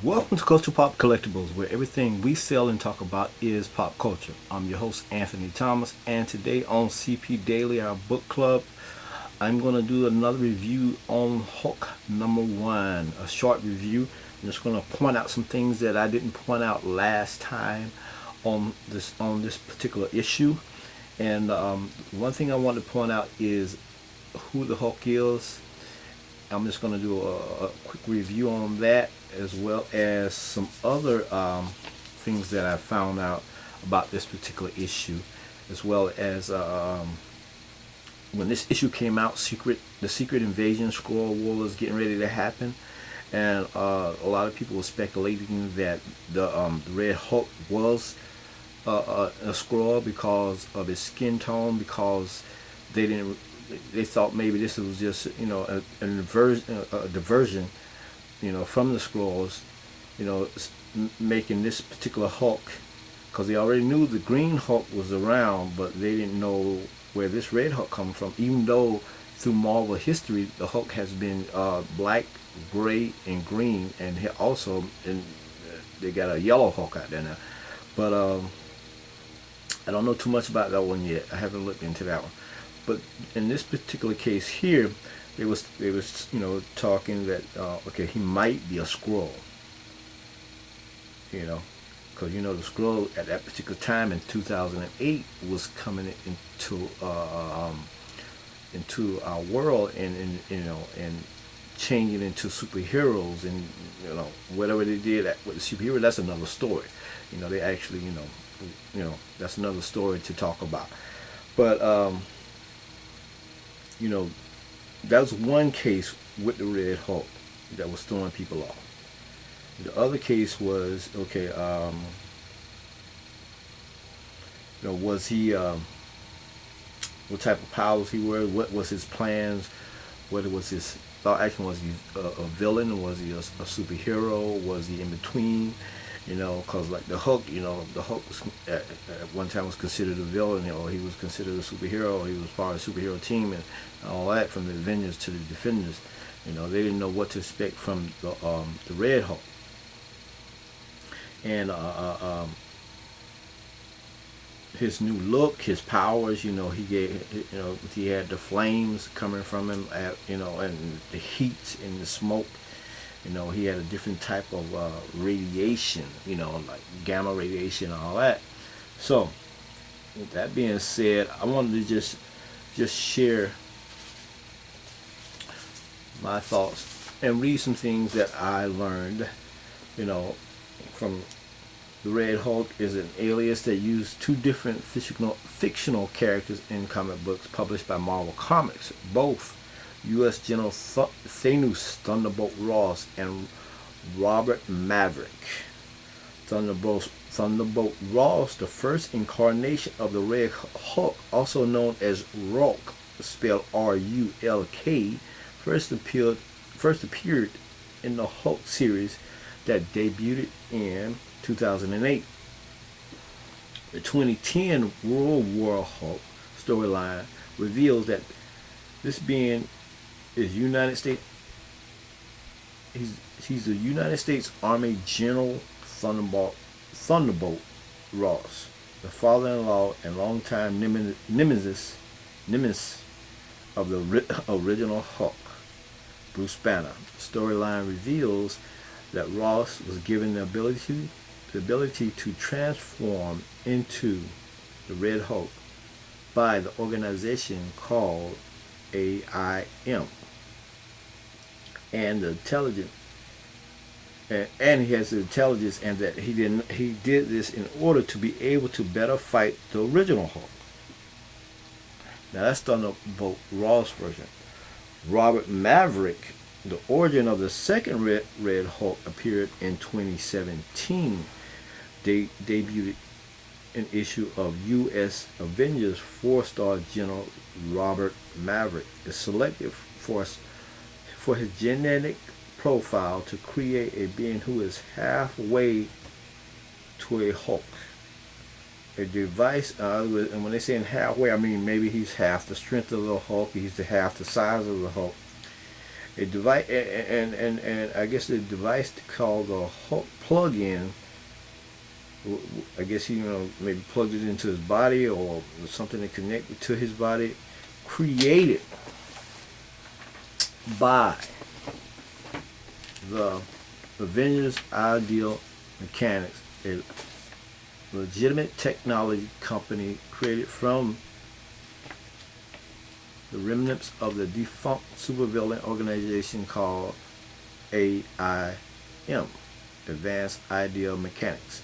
Welcome to Culture Pop Collectibles, where everything we sell and talk about is pop culture. I'm your host, Anthony Thomas, and today on CP Daily, our book club, I'm going to do another review on Hulk #1, a short review. I'm just going to point out some things that I didn't point out last time on this particular issue. And one thing I want to point out is who the Hulk is. I'm just going to do a quick review on that, as well as some other things that I found out about this particular issue, as well as when this issue came out, the Secret Invasion Skrull War was getting ready to happen, and a lot of people were speculating that the Red Hulk was a Skrull because of his skin tone, because they thought maybe this was just a diversion from the Skrulls, making this particular Hulk, because they already knew the Green Hulk was around, but they didn't know where this Red Hulk come from, even though through Marvel history the Hulk has been black, gray, and green, and they got a yellow Hulk out there now. But I don't know too much about that one yet. I haven't looked into that one. But in this particular case here, they was talking that okay, he might be a Skrull, because the Skrull at that particular time in 2008 was coming into our world, and changing into superheroes, and whatever they did with the superhero, that's another story. They actually that's another story to talk about. But that was one case with the Red Hulk that was throwing people off. The other case was, okay, was he, what type of powers he were, what was his plans, what was his thought action, was he a villain, was he a superhero, was he in between? Because like the Hulk, the Hulk was, at one time was considered a villain, or he was considered a superhero, or he was part of the superhero team, and all that, from the Avengers to the Defenders. They didn't know what to expect from the Red Hulk. And his new look, his powers, he had the flames coming from him, and the heat and the smoke. He had a different type of radiation, like gamma radiation and all that. So, with that being said, I wanted to just share my thoughts and read some things that I learned, from the Red Hulk is an alias that used two different fictional characters in comic books published by Marvel Comics, both U.S. General Thanos Thunderbolt Ross and Robert Maverick. Thunderbolt Ross, the first incarnation of the Red Hulk, also known as Rulk, spelled R-U-L-K, first appeared in the Hulk series that debuted in 2008. The 2010 World War Hulk storyline reveals that this being is United States. He's the United States Army General Thunderbolt Ross, the father-in-law and longtime nemesis of the original Hulk, Bruce Banner. The storyline reveals that Ross was given the ability to transform into the Red Hulk by the organization called AIM, and the intelligence, and he has the intelligence, and that he did this in order to be able to better fight the original Hulk. Now that's Thunderbolt Ross version. Robert Maverick, the origin of the second Red Hulk, appeared in 2017. They debuted an issue of U.S. Avengers 4-star General Robert Maverick is selected for his genetic profile to create a being who is halfway to a Hulk. A device, and when they say in halfway, I mean maybe he's half the strength of the Hulk, he's half the size of the Hulk. A device, and I guess the device called the Hulk plug-in. I guess he, maybe plugged it into his body or something that connected to his body, created by the Avengers Ideal Mechanics, a legitimate technology company created from the remnants of the defunct supervillain organization called AIM, Advanced Ideal Mechanics,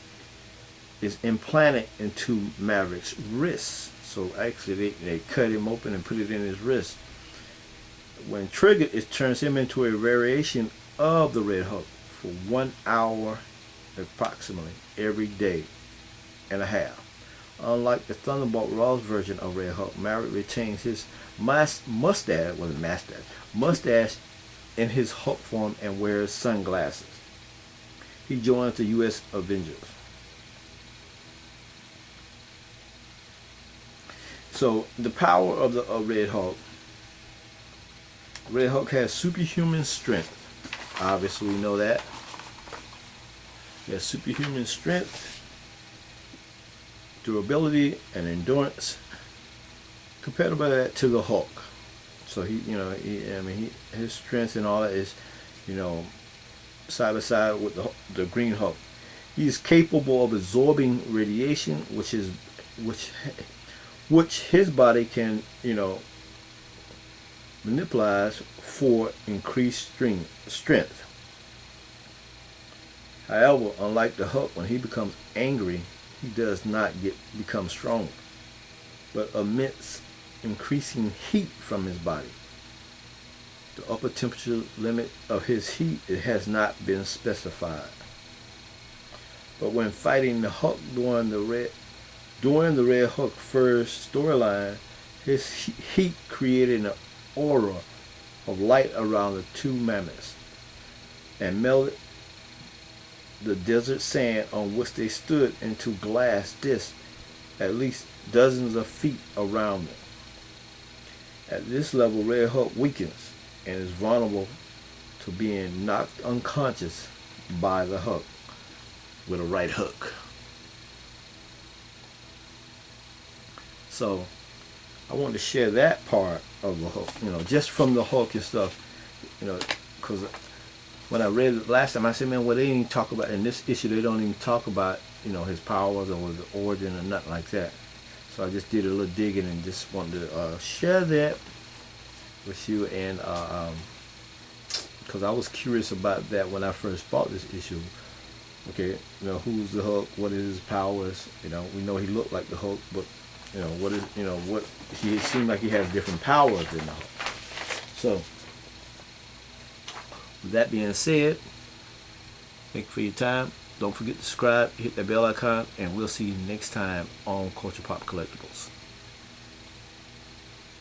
is implanted into Maverick's wrist. So actually they cut him open and put it in his wrist. When triggered, it turns him into a variation of the Red Hulk for 1 hour approximately every day and a half. Unlike the Thunderbolt Ross version of Red Hulk, Maverick retains his mustache in his Hulk form and wears sunglasses. He joins the U.S. Avengers. So the power of the Red Hulk. Red Hulk has superhuman strength. Obviously, we know that. He has superhuman strength, durability, and endurance, comparable to the Hulk. So his strength and all that is, side by side with the Green Hulk. He is capable of absorbing radiation, which his body can, manipulate for increased strength. However, unlike the Hulk, when he becomes angry, he does not become stronger, but emits increasing heat from his body. The upper temperature limit of his heat has not been specified. But when fighting the Hulk during the Red Hulk first storyline, his heat created an aura of light around the two mammoths and melted the desert sand on which they stood into glass discs at least dozens of feet around them. At this level, Red Hulk weakens and is vulnerable to being knocked unconscious by the Hulk with a right hook. So I wanted to share that part of the Hulk, just from the Hulk and stuff, because when I read it last time, I said, man, well, they didn't even talk about, in this issue, they don't even talk about, his powers or the origin or nothing like that. So I just did a little digging and just wanted to share that with you, and because I was curious about that when I first bought this issue. Okay, who's the Hulk? What is his powers? We know he looked like the Hulk, but what he seemed like he has different powers than the Hulk. So with that being said, thank you for your time. Don't forget to subscribe, hit that bell icon, and we'll see you next time on Culture Pop Collectibles.